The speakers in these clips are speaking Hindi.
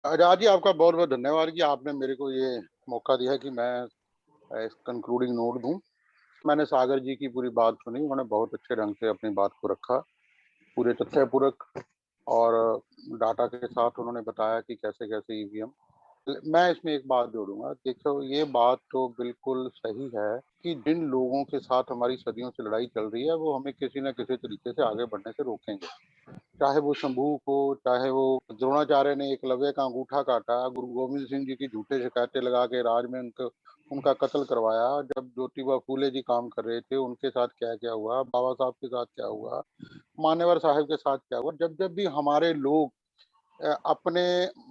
आजाद जी, आपका बहुत बहुत धन्यवाद कि आपने मेरे को ये मौका दिया कि मैं इस कंक्लूडिंग नोट दूं। मैंने सागर जी की पूरी बात सुनी, उन्होंने बहुत अच्छे ढंग से अपनी बात को रखा, पूरे तथ्यपूर्वक और डाटा के साथ उन्होंने बताया कि कैसे कैसे ईवीएम। मैं इसमें एक बात जोड़ूंगा, देखो ये बात तो बिल्कुल सही है कि जिन लोगों के साथ हमारी सदियों से लड़ाई चल रही है वो हमें किसी न किसी तरीके से आगे बढ़ने से रोकेंगे। चाहे वो शंभू को, चाहे वो द्रोणाचार्य ने एकलव्य का अंगूठा काटा, गुरु गोविंद सिंह जी की झूठे शिकायतें लगा के राज में उनका कत्ल करवाया, जब ज्योतिबा फूले जी काम कर रहे थे उनके साथ क्या क्या हुआ, बाबा साहब के साथ क्या हुआ, मान्यवर साहब के साथ क्या हुआ। जब जब भी हमारे लोग अपने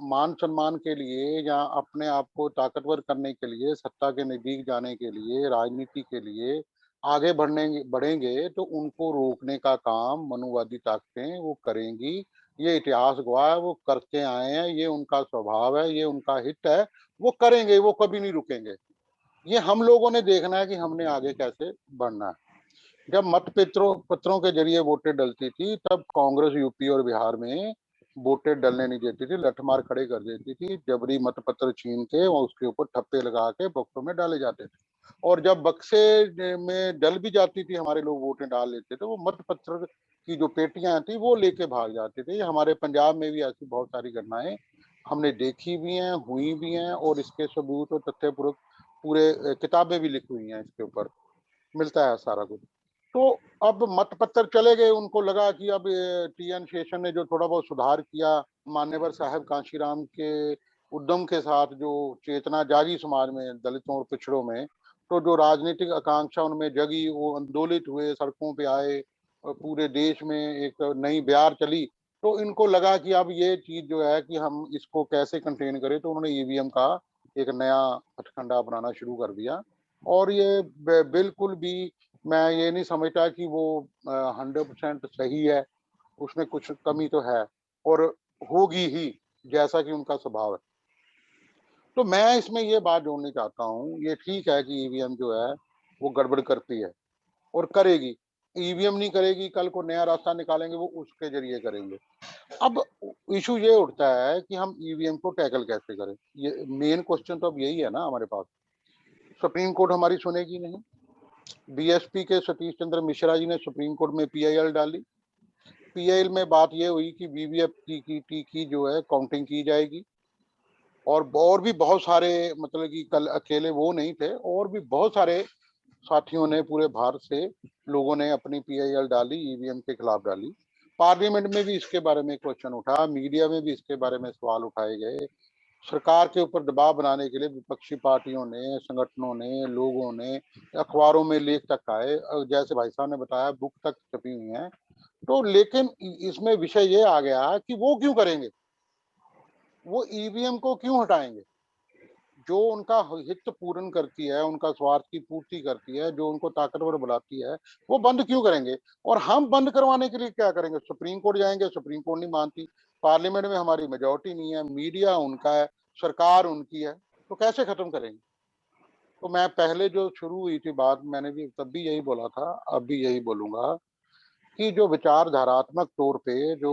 मान सम्मान के लिए या अपने आप को ताकतवर करने के लिए, सत्ता के नजदीक जाने के लिए, राजनीति के लिए आगे बढ़ेंगे तो उनको रोकने का काम मनुवादी ताकतें वो करेंगी। ये इतिहास गवाह है, वो करते आए हैं, ये उनका स्वभाव है, ये उनका हित है, वो करेंगे, वो कभी नहीं रुकेंगे। ये हम लोगों ने देखना है कि हमने आगे कैसे बढ़ना है। जब मत पत्रों पत्रों के जरिए वोटें डलती थी तब कांग्रेस यूपी और बिहार में वोटें डलने नहीं देती थी, लठमार खड़े कर देती थी, जबरी मत पत्र छीन के और उसके ऊपर ठप्पे लगा के बक्सों में डाले जाते थे। और जब बक्से में डल भी जाती थी, हमारे लोग वोटें डाल लेते थे, वो मत पत्र की जो पेटियां थी वो लेके भाग जाते थे। हमारे पंजाब में भी ऐसी बहुत सारी घटनाएं हमने देखी भी हैं, हुई भी हैं, और इसके सबूत और तथ्यपूर्वक पूरे किताबें भी लिखी हुई हैं, इसके ऊपर मिलता है सारा कुछ। तो अब मत पत्र चले गए, उनको लगा कि अब टीएन शेषन ने जो थोड़ा बहुत सुधार किया, मान्यवर साहब कांशीराम के उद्यम के साथ जो चेतना जागी समाज में, दलितों और पिछड़ों में, तो जो राजनीतिक आकांक्षा उनमें जगी, वो आंदोलित हुए, सड़कों पे आए, और पूरे देश में एक नई बयार चली। तो इनको लगा कि अब ये चीज जो है कि हम इसको कैसे कंटेन करें, तो उन्होंने ईवीएम का एक नया हथकंडा अपनाना शुरू कर दिया। और ये बिल्कुल भी मैं ये नहीं समझता कि वो 100% सही है, उसमें कुछ कमी तो है और होगी ही, जैसा कि उनका स्वभाव है। तो मैं इसमें ये बात जोड़नी चाहता हूँ, ये ठीक है कि ईवीएम जो है वो गड़बड़ करती है और करेगी। ईवीएम नहीं करेगी, कल को नया रास्ता निकालेंगे वो उसके जरिए करेंगे। अब इशू ये उठता है कि हम ईवीएम को टैकल कैसे करें। ये मेन क्वेश्चन तो अब यही है ना हमारे पास। सुप्रीम कोर्ट हमारी सुनेगी नहीं। बीएसपी के सतीश चंद्र मिश्रा जी ने सुप्रीम कोर्ट में पीआईएल डाली। पीआईएल में बात ये हुई कि वीवीएफ की जो है काउंटिंग की जाएगी। और भी बहुत सारे, मतलब कि कल अकेले वो नहीं थे, और भी बहुत सारे साथियों ने पूरे भारत से लोगों ने अपनी पीआईएल डाली, ईवीएम के खिलाफ डाली। पार्लियामेंट में भी इसके बारे में क्वेश्चन उठा, मीडिया में भी इसके बारे में सवाल उठाए गए। सरकार के ऊपर दबाव बनाने के लिए विपक्षी पार्टियों ने, संगठनों ने, लोगों ने, अखबारों में लेख तक आए, जैसे भाई साहब ने बताया बुक तक छपी हुई है। तो लेकिन इसमें विषय ये आ गया कि वो क्यों करेंगे, वो ईवीएम को क्यों हटाएंगे जो उनका हित पूर्ण करती है, उनका स्वार्थ की पूर्ति करती है, जो उनको ताकतवर बनाती है, वो बंद क्यों करेंगे। और हम बंद करवाने के लिए क्या करेंगे, सुप्रीम कोर्ट जाएंगे, सुप्रीम कोर्ट नहीं मानती, पार्लियामेंट में हमारी मेजोरिटी नहीं है, मीडिया उनका है, सरकार उनकी है, तो कैसे खत्म करेंगे। तो मैं पहले जो शुरू हुई थी बात, मैंने भी तब भी यही बोला था, अब भी यही बोलूंगा कि जो विचारधारात्मक तौर पे जो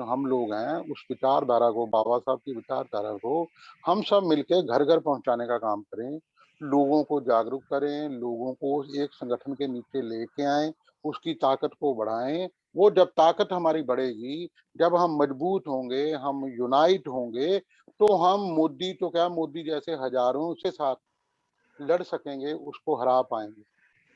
हम लोग हैं, उस विचारधारा को, बाबा साहब की विचारधारा को हम सब मिलके घर घर पहुंचाने का काम करें, लोगों को जागरूक करें, लोगों को एक संगठन के नीचे लेके आए, उसकी ताकत को बढ़ाएं। वो जब ताकत हमारी बढ़ेगी, जब हम मजबूत होंगे, हम यूनाइट होंगे, तो हम मोदी तो क्या, मोदी जैसे हजारों के साथ लड़ सकेंगे, उसको हरा पाएंगे।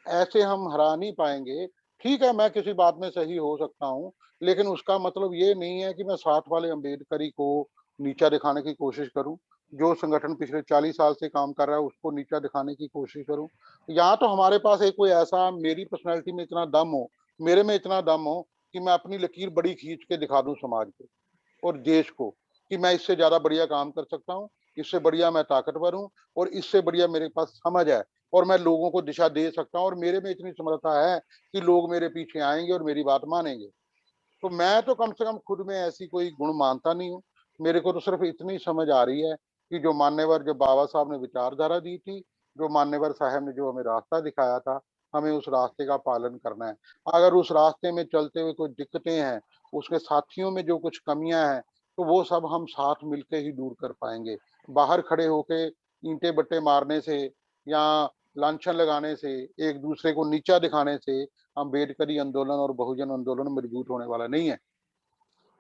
ऐसे हम हरा नहीं पाएंगे। ठीक है, मैं किसी बात में सही हो सकता हूँ, लेकिन उसका मतलब ये नहीं है कि मैं साथ वाले अम्बेडकरी को नीचा दिखाने की कोशिश करूं, जो संगठन पिछले 40 साल से काम कर रहा है उसको नीचा दिखाने की कोशिश करूं। यहाँ तो हमारे पास एक कोई ऐसा, मेरी पर्सनैलिटी में इतना दम हो, मेरे में इतना दम हो कि मैं अपनी लकीर बड़ी खींच के दिखा दूं समाज को और देश को, कि मैं इससे ज्यादा बढ़िया काम कर सकता हूँ, इससे बढ़िया मैं ताकतवर हूँ, और इससे बढ़िया मेरे पास समझ है, और मैं लोगों को दिशा दे सकता हूँ, और मेरे में इतनी समर्था है कि लोग मेरे पीछे आएंगे और मेरी बात मानेंगे। तो मैं तो कम से कम खुद में ऐसी कोई गुण मानता नहीं हूँ। मेरे को तो सिर्फ इतनी समझ आ रही है कि जो मान्यवर, जो बाबा साहब ने विचारधारा दी थी, जो मान्यवर साहब ने जो हमें रास्ता दिखाया था, हमें उस रास्ते का पालन करना है। अगर उस रास्ते में चलते हुए कोई दिक्कतें हैं, उसके साथियों में जो कुछ कमियां हैं, तो वो सब हम साथ मिलके ही दूर कर पाएंगे। बाहर खड़े होके ईंटे बट्टे मारने से या लांछन लगाने से, एक दूसरे को नीचा दिखाने से अम्बेडकरी आंदोलन और बहुजन आंदोलन मजबूत होने वाला नहीं है।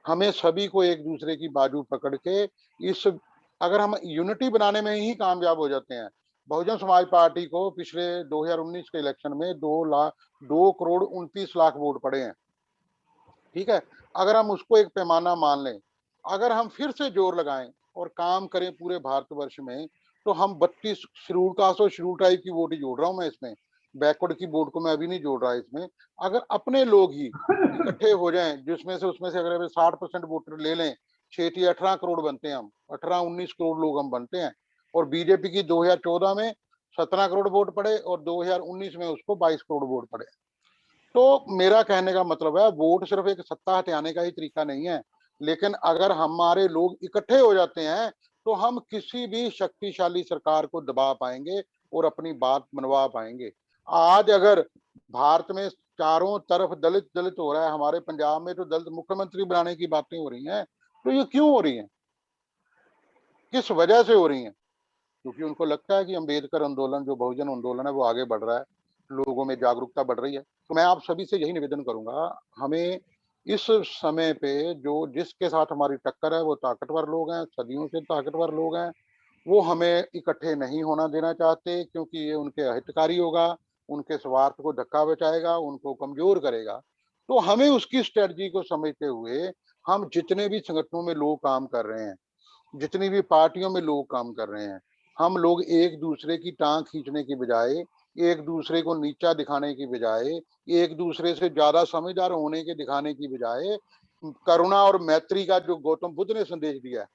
हमें सभी को एक दूसरे की बाजू पकड़ के इस अगर हम यूनिटी बनाने में ही कामयाब हो जाते हैं। बहुजन समाज पार्टी को पिछले 2019 के इलेक्शन में 2 करोड़ 29 लाख वोट पड़े हैं। ठीक है, अगर हम उसको एक पैमाना मान लें, अगर हम फिर से जोर लगाएं और काम करें पूरे भारतवर्ष में, तो हम 32 शेड्यूल कास्ट और शेड्यूल ट्राइब की वोट ही जोड़ रहा हूं मैं इसमें, बैकवर्ड की वोट को मैं अभी नहीं जोड़ रहा इसमें। अगर अपने लोग ही इकट्ठे हो जाएं, जिसमें से उसमें से अगर 60% वोटर ले लें, 6 18 करोड़ बनते हैं हम, 18-19 करोड़ लोग हम बनते हैं। और बीजेपी की 2014 में 17 करोड़ वोट पड़े और 2019 में उसको 22 करोड़ वोट पड़े। तो मेरा कहने का मतलब है, वोट सिर्फ एक सत्ता हटाने का ही तरीका नहीं है, लेकिन अगर हमारे लोग इकट्ठे हो जाते हैं तो हम किसी भी शक्तिशाली सरकार को दबा पाएंगे और अपनी बात मनवा पाएंगे। आज अगर भारत में चारों तरफ दलित दलित हो रहा है, हमारे पंजाब में तो दलित मुख्यमंत्री बनाने की बातें हो रही हैं, तो ये क्यों हो रही हैं, किस वजह से हो रही हैं? क्योंकि उनको लगता है कि अम्बेडकर आंदोलन, जो बहुजन आंदोलन है, वो आगे बढ़ रहा है, लोगों में जागरूकता बढ़ रही है। तो मैं आप सभी से यही निवेदन करूंगा, हमें इस समय पे जो जिसके साथ हमारी टक्कर है वो ताकतवर लोग हैं, सदियों से ताकतवर लोग हैं, वो हमें इकट्ठे नहीं होना देना चाहते, क्योंकि ये उनके अहितकारी होगा, उनके स्वार्थ को धक्का बचाएगा, उनको कमजोर करेगा। तो हमें उसकी स्ट्रेटजी को समझते हुए हम जितने भी संगठनों में लोग काम कर रहे हैं, जितनी भी पार्टियों में लोग काम कर रहे हैं, हम लोग एक दूसरे की टांग खींचने की बजाय, एक दूसरे को नीचा दिखाने की बजाय, एक दूसरे से ज्यादा समझदार होने के दिखाने की बजाय, करुणा और मैत्री का जो गौतम बुद्ध ने संदेश दिया है,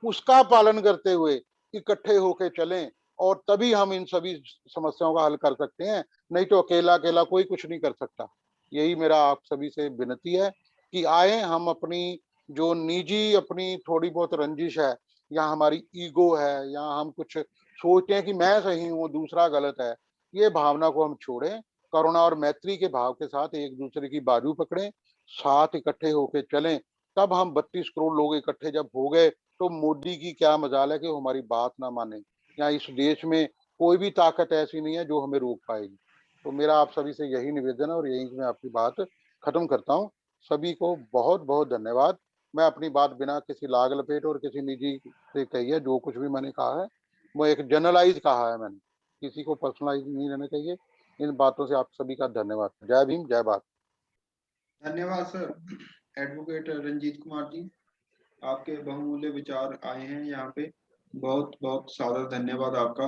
उसका पालन करते हुए इकट्ठे होकर चलें, और तभी हम इन सभी समस्याओं का हल कर सकते हैं। नहीं तो अकेला अकेला कोई कुछ नहीं कर सकता। यही मेरा आप सभी से विनती है कि आए, हम अपनी जो निजी अपनी थोड़ी बहुत रंजिश है, या हमारी ईगो है, या हम कुछ सोचते हैं कि मैं सही हूँ दूसरा गलत है, ये भावना को हम छोड़ें, करुणा और मैत्री के भाव के साथ एक दूसरे की बाजू पकड़ें, साथ इकट्ठे होकर चलें। तब हम 32 करोड़ लोग इकट्ठे जब हो गए, तो मोदी की क्या मजाल है कि वो हमारी बात ना माने। या इस देश में कोई भी ताकत ऐसी नहीं है जो हमें रोक पाएगी। तो मेरा आप सभी से यही निवेदन है, और यही मैं अपनी बात खत्म करता हूँ। सभी को बहुत बहुत धन्यवाद। मैं अपनी बात बिना किसी लाग लपेट और किसी निजी से कही है, जो कुछ भी मैंने कहा है वो एक जनरलाइज कहा है मैंने, किसी को पर्सनलाइज नहीं रहना चाहिए। इन बातों से आप सभी का धन्यवाद। जय भीम, जय भारत। धन्यवाद सर। एडवोकेट रंजीत कुमार जी, आपके बहुमूल्य विचार आए हैं यहाँ पे, बहुत बहुत सादर धन्यवाद आपका।